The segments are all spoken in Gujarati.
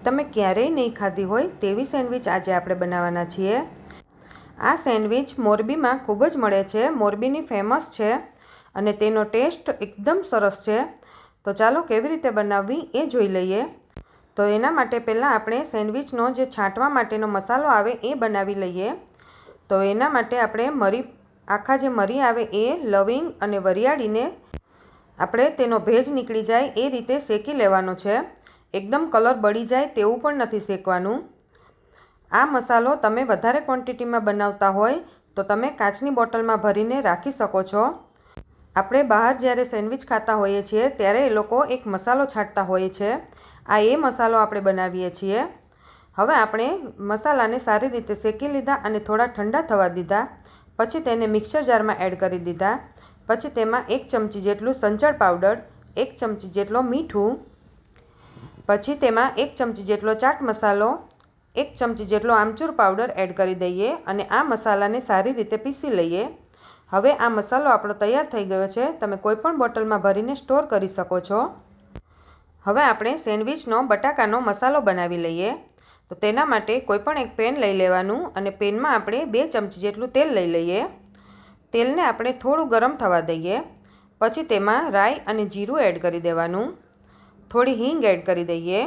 તમે ક્યારેય નહીં ખાધી હોય તેવી સેન્ડવિચ આજે આપણે બનાવવાના છીએ। આ સેન્ડવિચ મોરબીમાં ખૂબ જ મળે છે, મોરબીની ફેમસ છે અને તેનો ટેસ્ટ એકદમ સરસ છે। તો ચાલો કેવી રીતે બનાવવી એ જોઈ લઈએ। તો એના માટે પહેલાં આપણે સેન્ડવિચનો જે છાંટવા માટેનો મસાલો આવે એ બનાવી લઈએ। તો એના માટે આપણે આખા જે મરી આવે એ લવિંગ અને વરિયાળીને આપણે તેનો ભેજ નીકળી જાય એ રીતે શેકી લેવાનો છે। એકદમ કલર બળી જાય તેવું પણ નથી શેકવાનું। આ મસાલો તમે વધારે ક્વોન્ટિટીમાં બનાવતા હોય તો તમે કાચની બોટલમાં ભરીને રાખી શકો છો। આપણે બહાર જ્યારે સેન્ડવિચ ખાતા હોઈએ છીએ ત્યારે એ લોકો એક મસાલો છાંટતા હોય છે, આ એ મસાલો આપણે બનાવીએ છીએ। હવે આપણે મસાલાને સારી રીતે શેકી લીધા અને થોડા ઠંડા થવા દીધા। પછી તેને મિક્સર જારમાં એડ કરી દીધા। પછી તેમાં 1 ચમચી જેટલું સંચળ પાવડર, 1 ચમચી જેટલો મીઠું, પછી તેમાં 1 ચમચી જેટલો ચાટ મસાલો, 1 ચમચી જેટલો આમચૂર પાવડર એડ કરી દઈએ અને આ મસાલાને સારી રીતે પીસી લઈએ। હવે આ મસાલો આપણો તૈયાર થઈ ગયો છે, તમે કોઈપણ બોટલમાં ભરીને સ્ટોર કરી શકો છો। હવે આપણે સેન્ડવિચનો બટાકાનો મસાલો બનાવી લઈએ। તો તેના માટે કોઈપણ એક પેન લઈ લેવાનું અને પેનમાં આપણે 2 ચમચી જેટલું તેલ લઈ લઈએ। તેલને આપણે થોડું ગરમ થવા દઈએ। પછી તેમાં રાઈ અને જીરું એડ કરી દેવાનું, થોડી હિંગ એડ કરી દઈએ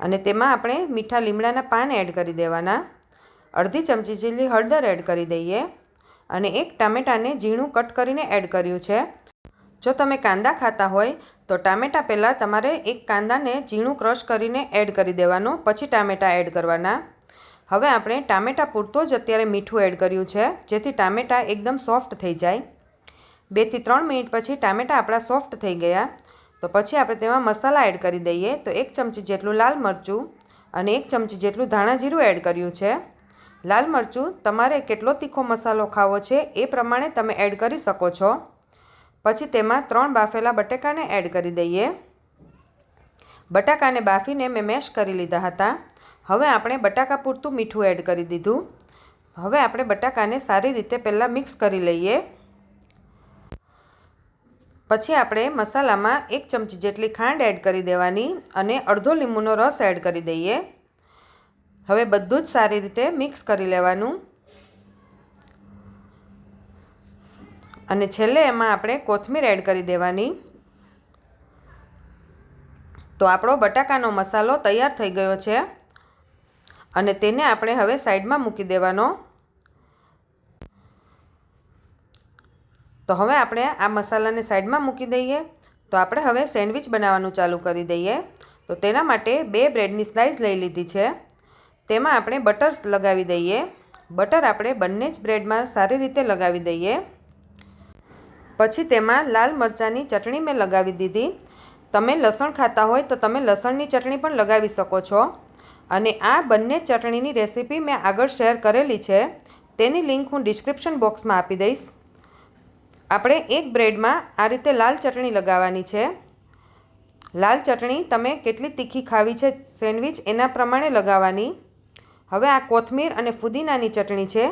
અને તેમાં આપણે મીઠા લીમડાના પાન એડ કરી દેવાના। અડધી ચમચી જેટલી હળદર એડ કરી દઈએ અને 1 ટામેટાને ઝીણું કટ કરીને એડ કર્યું છે। જો તમે કાંદા ખાતા હોય તો ટામેટાં પહેલાં તમારે 1 કાંદાને ઝીણું ક્રશ કરીને એડ કરી દેવાનો, પછી ટામેટાં એડ કરવાના। હવે આપણે ટામેટાં પૂરતો જ અત્યારે મીઠું એડ કર્યું છે, જેથી ટામેટાં એકદમ સોફ્ટ થઈ જાય। 2 થી 3 મિનિટ પછી ટામેટાં આપણા સોફ્ટ થઈ ગયા તો પછી આપણે તેમાં મસાલા એડ કરી દઈએ। તો 1 ચમચી જેટલું લાલ મરચું અને 1 ચમચી જેટલું ધાણા જીરું એડ કર્યું છે। લાલ મરચું તમારે કેટલો તીખો મસાલો ખાવો છે એ પ્રમાણે તમે એડ કરી શકો છો। પછી તેમાં 3 બાફેલા બટાકાને એડ કરી દઈએ। બટાકાને બાફીને મેં મેશ કરી લીધા હતા। હવે આપણે બટાકા પૂરતું મીઠું એડ કરી દીધું। હવે આપણે બટાકાને સારી રીતે પહેલાં મિક્સ કરી લઈએ। પછી આપણે મસાલામાં 1 ચમચી જેટલી ખાંડ એડ કરી દેવાની અને અડધો લીંબુનો રસ એડ કરી દઈએ। હવે બધું જ સારી રીતે મિક્સ કરી લેવાનું અને છેલ્લે એમાં આપણે કોથમીર એડ કરી દેવાની। તો આપણો બટાકાનો મસાલો તૈયાર થઈ ગયો છે અને તેને આપણે હવે સાઈડમાં મૂકી દેવાનો। તો હવે આપણે આ મસાલાને સાઈડમાં મૂકી દઈએ। તો આપણે હવે સેન્ડવિચ બનાવવાનું ચાલુ કરી દઈએ। તો તેના માટે 2 બ્રેડની સ્લાઇસ લઈ લીધી છે, તેમાં આપણે બટર લગાવી દઈએ। બટર આપણે બંને જ બ્રેડમાં સારી રીતે લગાવી દઈએ। પછી તેમાં લાલ મરચાંની ચટણી મેં લગાવી દીધી। તમે લસણ ખાતા હોય તો તમે લસણની ચટણી પણ લગાવી શકો છો અને આ બંને ચટણીની રેસીપી મેં આગળ શેર કરેલી છે, તેની લિંક હું ડિસ્ક્રિપ્શન બોક્સમાં આપી દઈશ। આપણે એક બ્રેડમાં આ રીતે લાલ ચટણી લગાવવાની છે। લાલ ચટણી તમે કેટલી તીખી ખાવી છે સેન્ડવિચ એના પ્રમાણે લગાવવાની। હવે આ કોથમીર અને ફુદીનાની ચટણી છે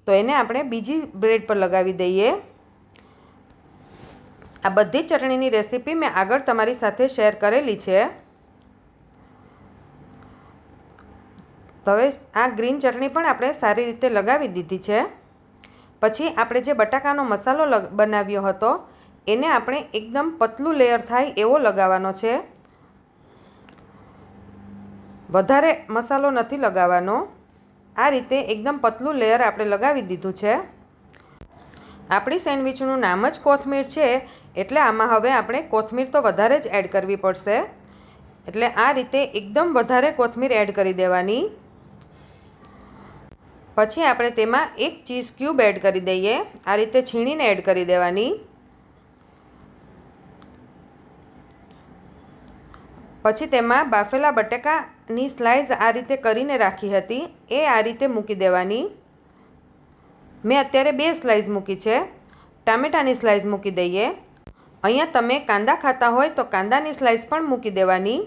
તો એને આપણે બીજી બ્રેડ પર લગાવી દઈએ। આ બધી ચટણીની રેસીપી મેં આગળ તમારી સાથે શેર કરેલી છે। તો હવે આ ગ્રીન ચટણી પણ આપણે સારી રીતે લગાવી દીધી છે। પછી આપણે જે બટાકાનો મસાલો બનાવ્યો હતો એને આપણે એકદમ પતલું લેયર થાય એવો લગાવવાનો છે, વધારે મસાલો નથી લગાવવાનો। આ રીતે એકદમ પતલું લેયર આપણે લગાવી દીધું છે। આપણી સેન્ડવિચનું નામ જ કોથમીર છે એટલે આમાં હવે આપણે કોથમીર તો વધારે જ એડ કરવી પડશે। એટલે આ રીતે એકદમ વધારે કોથમીર એડ કરી દેવાની। પછી આપણે તેમાં 1 ચીઝ ક્યુબ એડ કરી દઈએ, આ રીતે છીણીને એડ કરી દેવાની। પછી તેમાં બાફેલા બટાકાની સ્લાઇસ આ રીતે કરીને રાખી હતી એ આ રીતે મૂકી દેવાની। મેં અત્યારે 2 સ્લાઇસ મૂકી છે। ટામેટાની સ્લાઇસ મૂકી દઈએ। અહીંયા તમે કાંદા ખાતા હોય તો કાંદાની સ્લાઇસ પણ મૂકી દેવાની।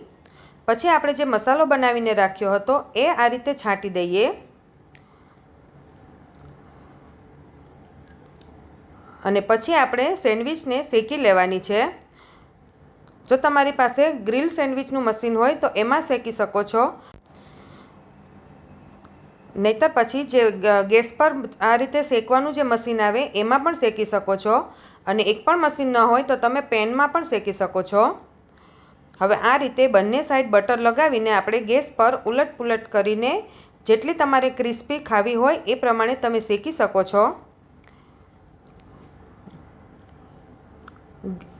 પછી આપણે જે મસાલો બનાવીને રાખ્યો હતો એ આ રીતે છાંટી દઈએ અને પછી આપણે સેન્ડવિચને શેકી લેવાની છે। જો તમારી પાસે ગ્રીલ સેન્ડવિચનું મશીન હોય તો એમાં શેકી શકો છો, નહીંતર પછી જે ગેસ પર આ રીતે શેકવાનું જે મશીન આવે એમાં પણ શેકી શકો છો, અને એક પણ મશીન ન હોય તો તમે પેનમાં પણ શેકી શકો છો. હવે આ રીતે બંને સાઈડ બટર લગાવીને આપણે ગેસ પર ઉલટપુલટ કરીને જેટલી તમારે ક્રિસ્પી ખાવી હોય એ પ્રમાણે તમે શેકી શકો છો.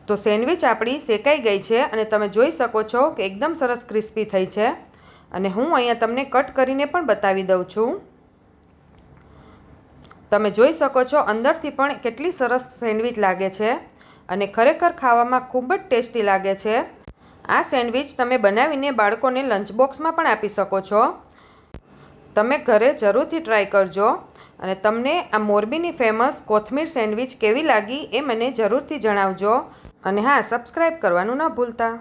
તો સેન્ડવિચ આપણી શેકાઈ ગઈ છે અને તમે જોઈ શકો છો કે એકદમ સરસ ક્રિસ્પી થઈ છે. અને હું અહીંયા તમને કટ કરીને પણ બતાવી દઉં છું. તમે જોઈ શકો છો અંદરથી પણ કેટલી સરસ સેન્ડવિચ લાગે છે અને ખરેખર ખાવામાં ખૂબ જ ટેસ્ટી લાગે છે. આ સેન્ડવિચ તમે બનાવીને બાળકોને લંચ બોક્સમાં પણ આપી શકો છો. તમે ઘરે જરૂરથી ટ્રાય કરજો અને તમને આ મોરબીની ફેમસ કોથમીર સેન્ડવિચ કેવી લાગી એ મને જરૂરથી જણાવજો. અને હા, સબસ્ક્રાઈબ કરવાનું ન ભૂલતા.